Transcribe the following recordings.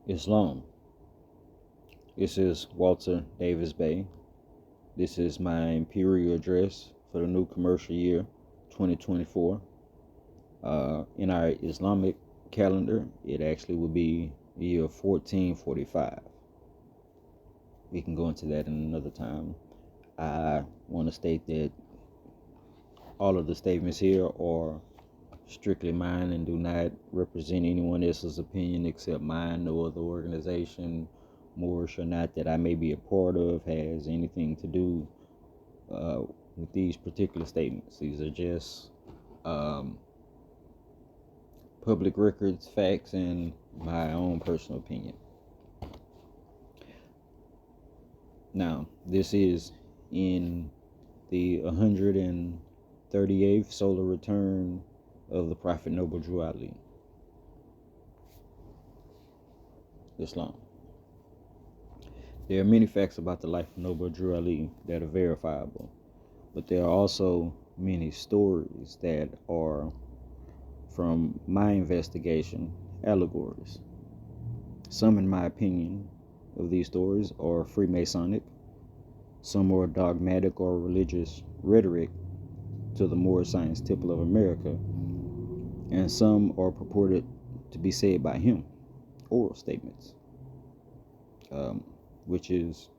Islam. This is Walter Davis Bay. This is my imperial address for the new commercial year 2024. In our Islamic calendar, it actually would be the year 1445. We can go into that in another time. I want to state that all of the statements here are strictly mine and do not represent anyone else's opinion except mine. No other organization, Moorish or not, that I may be a part of has anything to do with these particular statements. These are just public records, facts, and my own personal opinion. Now, this is in the 138th solar return of the Prophet Noble Drew Ali. Islam. There are many facts about the life of Noble Drew Ali that are verifiable, but there are also many stories that are, from my investigation, allegories. Some, in my opinion, of these stories are Freemasonic, some are dogmatic or religious rhetoric to the Moorish Science Temple of America, and some are purported to be said by him, oral statements, which is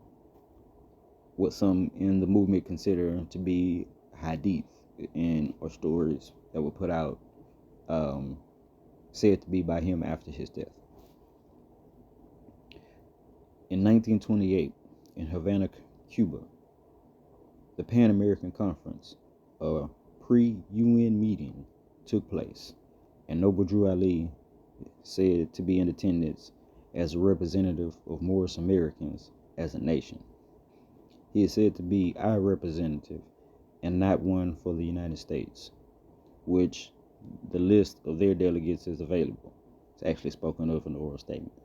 what some in the movement consider to be hadith or stories that were put out, said to be by him after his death. In 1928, in Havana, Cuba, the Pan American Conference, a pre-UN meeting, took place, and Noble Drew Ali said to be in attendance as a representative of Moorish Americans as a nation. He is said to be our representative and not one for the United States, which the list of their delegates is available. It's actually spoken of in the oral statement,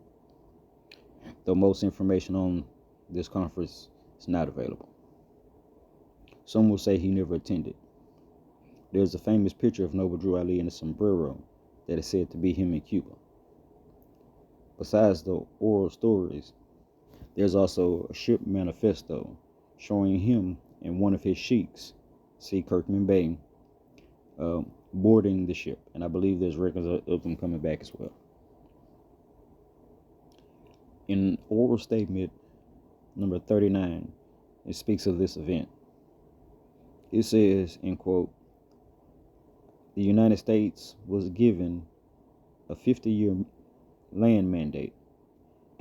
though most information on this conference is not available. Some will say he never attended. There's a famous picture of Noble Drew Ali in a sombrero that is said to be him in Cuba. Besides the oral stories, there's also a ship manifesto showing him and one of his sheiks, C. Kirkman Bey, boarding the ship, and I believe there's records of them coming back as well. In oral statement number 39, it speaks of this event. It says, in quote, the United States was given a 50-year land mandate,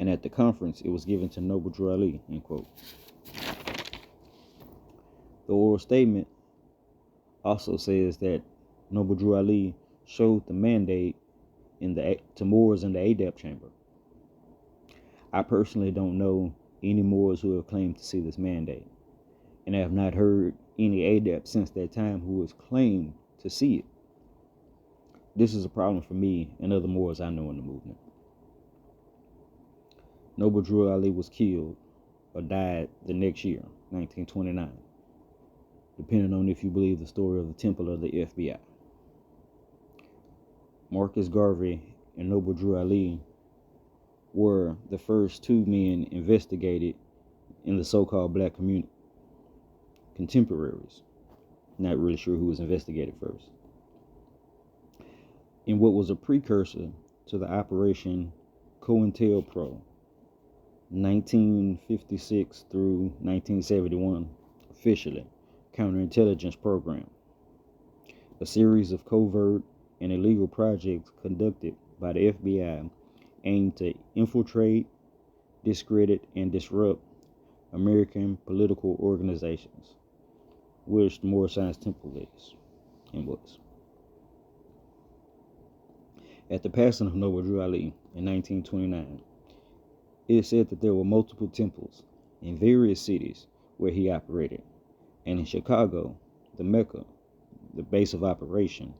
and at the conference it was given to Noble Drew Ali, end quote. The oral statement also says that Noble Drew Ali showed the mandate to Moors in the ADEP chamber. I personally don't know any Moors who have claimed to see this mandate, and I have not heard any ADEP since that time who has claimed to see it. This is a problem for me and other Moors I know in the movement. Noble Drew Ali was killed or died the next year, 1929, depending on if you believe the story of the temple or the FBI. Marcus Garvey and Noble Drew Ali were the first two men investigated in the so-called black community. Contemporaries. Not really sure who was investigated first. In what was a precursor to the Operation COINTELPRO, 1956 through 1971, officially, counterintelligence program, a series of covert and illegal projects conducted by the FBI aimed to infiltrate, discredit, and disrupt American political organizations, which the Moorish Science Temple is and was. At the passing of Noble Drew Ali in 1929, it is said that there were multiple temples in various cities where he operated, and in Chicago, the Mecca, the base of operation,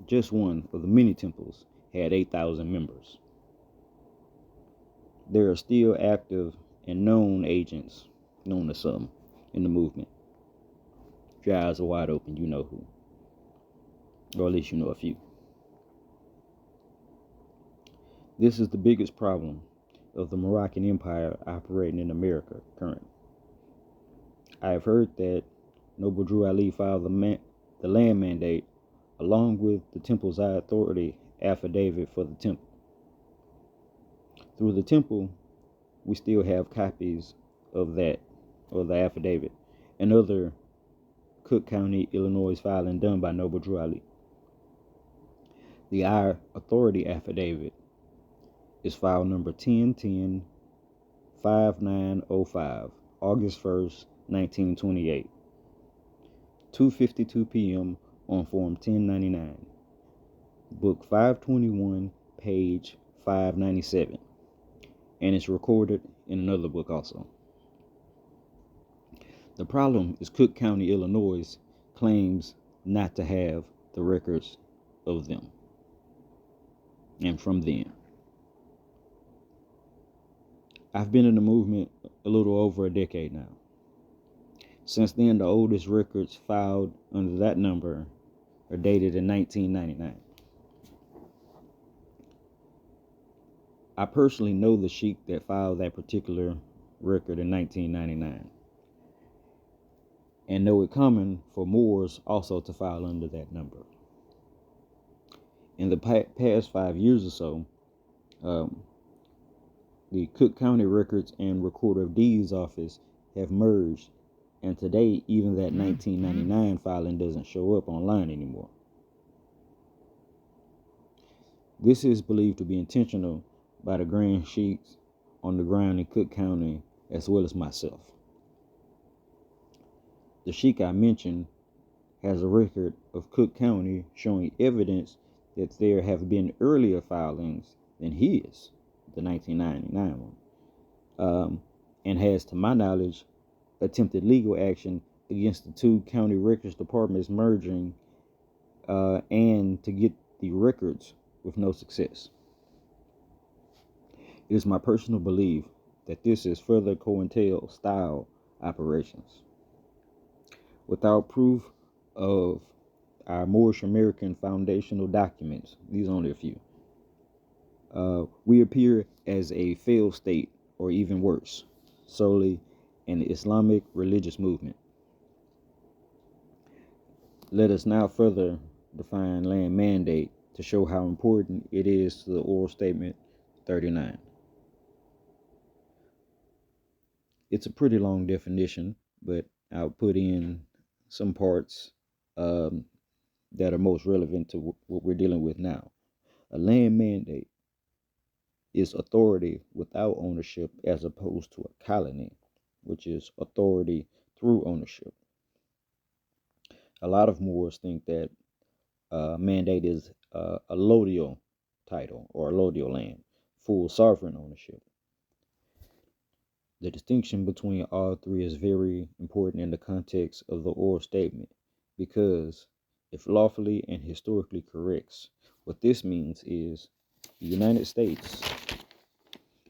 just one of the many temples had 8,000 members. There are still active and known agents, known to some, in the movement. If your eyes are wide open, you know who. Or at least you know a few. This is the biggest problem of the Moroccan Empire operating in America currently. I have heard that Noble Drew Ali filed the land mandate along with the temple's authority affidavit for the temple. Through the temple, we still have copies of that, or the affidavit, and other Cook County, Illinois filing done by Noble Drew Ali. The Our Authority affidavit is file number 1010-5905, August 1st, 1928, 2:52 p.m. on Form 1099, Book 521, page 597, and it's recorded in another book also. The problem is Cook County, Illinois claims not to have the records of them and from then. I've been in the movement a little over a decade now. Since then, the oldest records filed under that number are dated in 1999. I personally know the sheik that filed that particular record in 1999, and know it common for Moors also to file under that number. In the past 5 years or so, the Cook County Records and Recorder of Deeds office have merged, and today even that 1999 filing doesn't show up online anymore. This is believed to be intentional by the Grand Sheiks on the ground in Cook County, as well as myself. The sheik I mentioned has a record of Cook County showing evidence that there have been earlier filings than his, the 1999 one, and has, to my knowledge, attempted legal action against the two county records departments merging, and to get the records with no success. It is my personal belief that this is further COINTEL-style operations. Without proof of our Moorish American foundational documents, these are only a few, we appear as a failed state, or even worse, solely an Islamic religious movement. Let us now further define land mandate to show how important it is to the oral statement 39. It's a pretty long definition, but I'll put in some parts that are most relevant to what we're dealing with now. A land mandate is authority without ownership, as opposed to a colony, which is authority through ownership. A lot of Moors think that mandate is a allodial title or allodial land, full sovereign ownership. The distinction between all three is very important in the context of the oral statement, because if lawfully and historically correct, what this means is the United States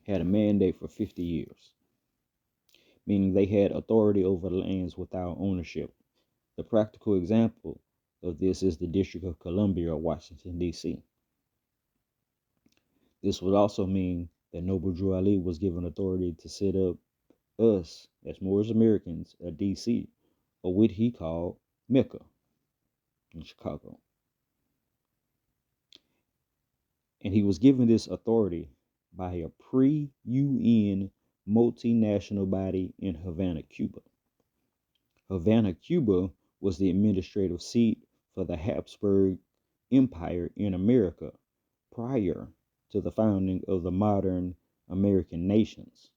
had a mandate for 50 years, meaning they had authority over lands without ownership. The practical example of this is the District of Columbia or Washington, D.C. This would also mean that Noble Drew Ali was given authority to set up us, as Moorish Americans, at D.C., or what he called Mecca in Chicago. And he was given this authority by a pre-UN multinational body in Havana, Cuba. Havana, Cuba was the administrative seat for the Habsburg Empire in America prior to the founding of the modern American nations.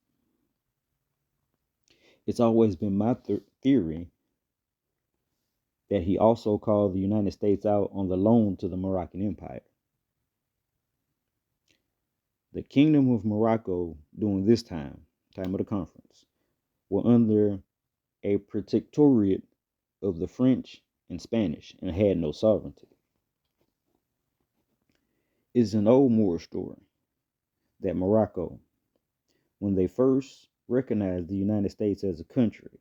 It's always been my theory that he also called the United States out on the loan to the Moroccan Empire. The Kingdom of Morocco during this time of the conference, were under a protectorate of the French and Spanish and had no sovereignty. It's an old Moorish story that Morocco, when they first recognized the United States as a country,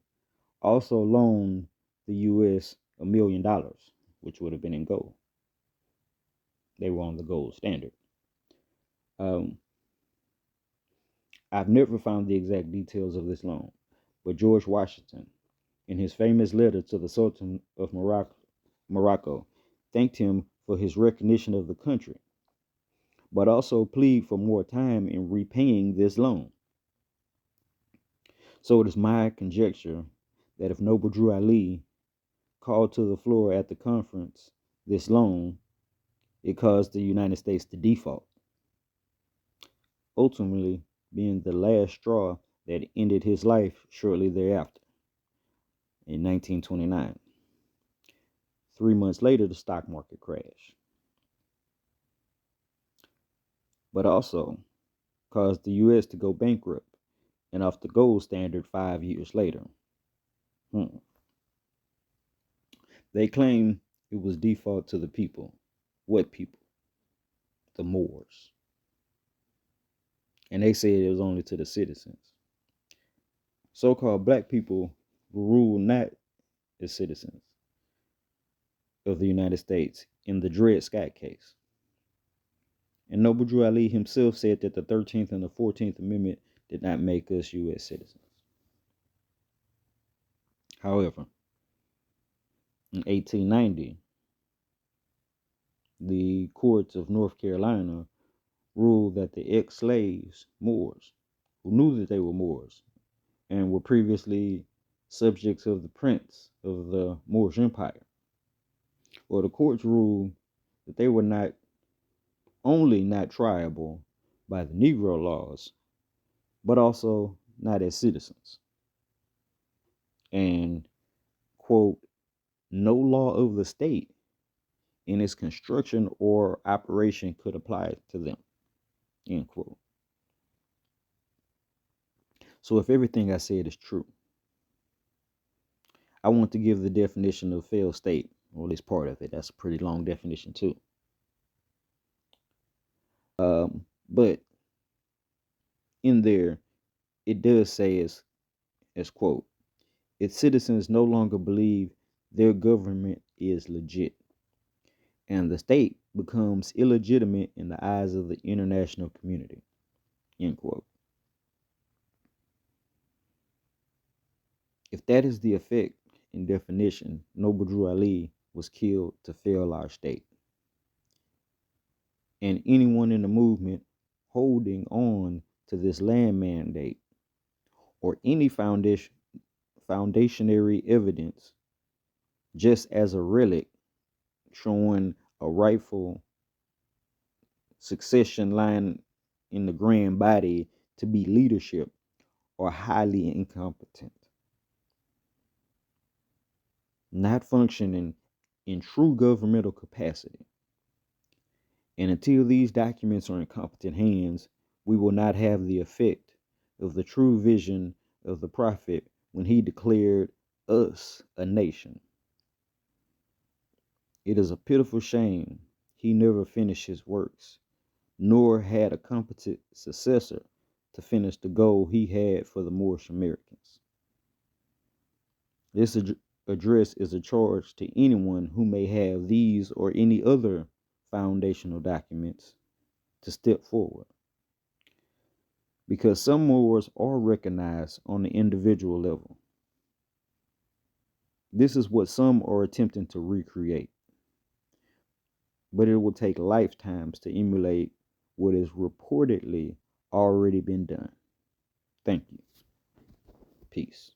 also loaned the U.S. $1 million, which would have been in gold. They were on the gold standard. Um, I've never found the exact details of this loan, but George Washington, in his famous letter to the Sultan of Morocco, thanked him for his recognition of the country, but also pleaded for more time in repaying this loan. So it is my conjecture that if Noble Drew Ali called to the floor at the conference this loan, it caused the United States to default, ultimately being the last straw that ended his life shortly thereafter in 1929. 3 months later, the stock market crashed, but also caused the U.S. to go bankrupt and off the gold standard 5 years later. They claim it was default to the people. What people? The Moors. And they said it was only to the citizens. So-called black people were ruled not as citizens of the United States in the Dred Scott case. And Noble Drew Ali himself said that the 13th and the 14th Amendment did not make us U.S. citizens. However, in 1890, the courts of North Carolina ruled that the ex-slaves, Moors, who knew that they were Moors and were previously subjects of the prince of the Moorish Empire, or the courts ruled that they were not only not triable by the Negro laws, but also not as citizens. And, quote, no law of the state in its construction or operation could apply to them, end quote. So if everything I said is true, I want to give the definition of failed state, or at least part of it. That's a pretty long definition too. But in there, it does say as quote, its citizens no longer believe their government is legit, and the state becomes illegitimate in the eyes of the international community, end quote. If that is the effect and definition, Noble Drew Ali was killed to fail our state. And anyone in the movement holding on to this land mandate or any foundationary evidence just as a relic showing a rightful succession line in the grand body to be leadership are highly incompetent, not functioning in true governmental capacity. And until these documents are in competent hands, we will not have the effect of the true vision of the prophet when he declared us a nation. It is a pitiful shame he never finished his works, nor had a competent successor to finish the goal he had for the Moorish Americans. This address is a charge to anyone who may have these or any other foundational documents to step forward, because some Moors are recognized on the individual level. This is what some are attempting to recreate, but it will take lifetimes to emulate what has reportedly already been done. Thank you. Peace.